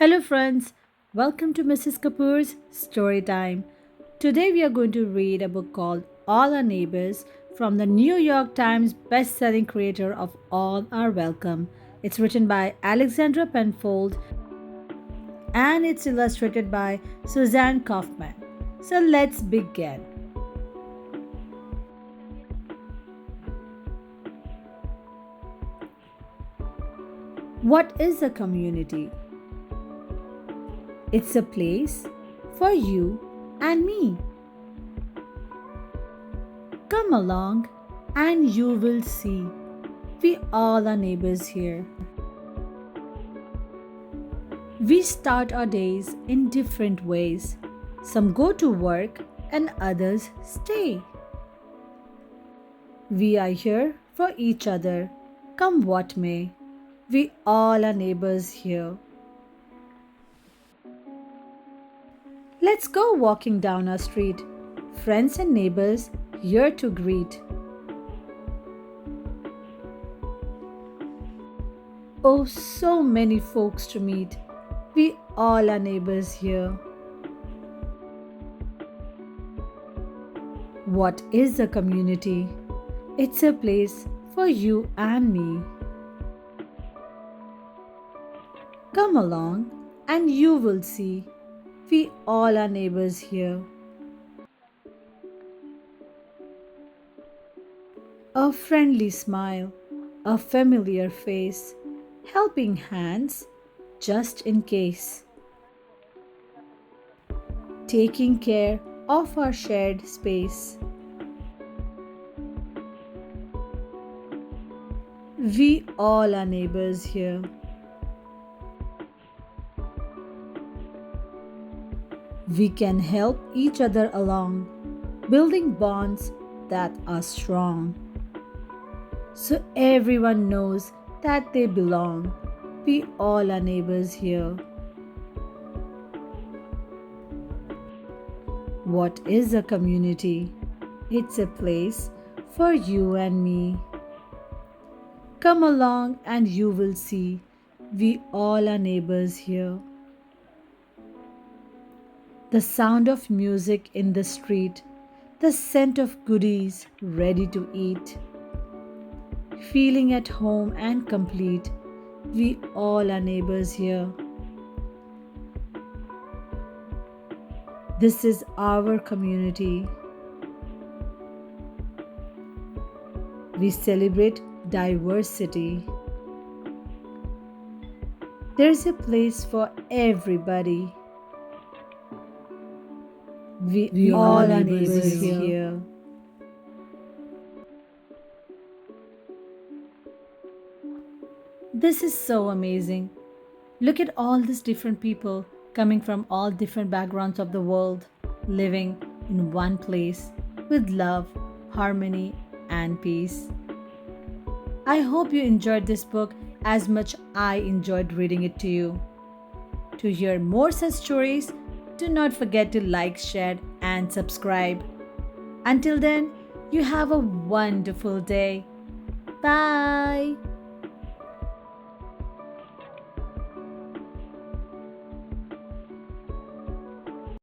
Hello, friends. Welcome to Mrs. Kapoor's Story Time. Today, we are going to read a book called All Our Neighbors from the New York Times best-selling creator of All Are Welcome. It's written by Alexandra Penfold and it's illustrated by Suzanne Kaufman. So, let's begin. What is a community? It's a place for you and me. Come along and you will see. We all are neighbors here. We start our days in different ways. Some go to work and others stay. We are here for each other, come what may. We all are neighbors here. Let's go walking down our street. Friends and neighbors here to greet. Oh, so many folks to meet. We all are neighbors here. What is a community? It's a place for you and me. Come along and you will see. We all are neighbors here. A friendly smile, a familiar face, helping hands just in case. Taking care of our shared space. We all are neighbors here. We can help each other along, building bonds that are strong. So everyone knows that they belong. We all are neighbors here. What is a community? It's a place for you and me. Come along and you will see. We all are neighbors here. The sound of music in the street, the scent of goodies ready to eat. Feeling at home and complete, we all are neighbors here. This is our community. We celebrate diversity. There's a place for everybody. We all are neighbors here. This is so amazing. Look at all these different people coming from all different backgrounds of the world, living in one place with love, harmony, and peace. I hope you enjoyed this book as much I enjoyed reading it to you. To hear more such stories, do not forget to like, share, and subscribe. Until then, you have a wonderful day. Bye.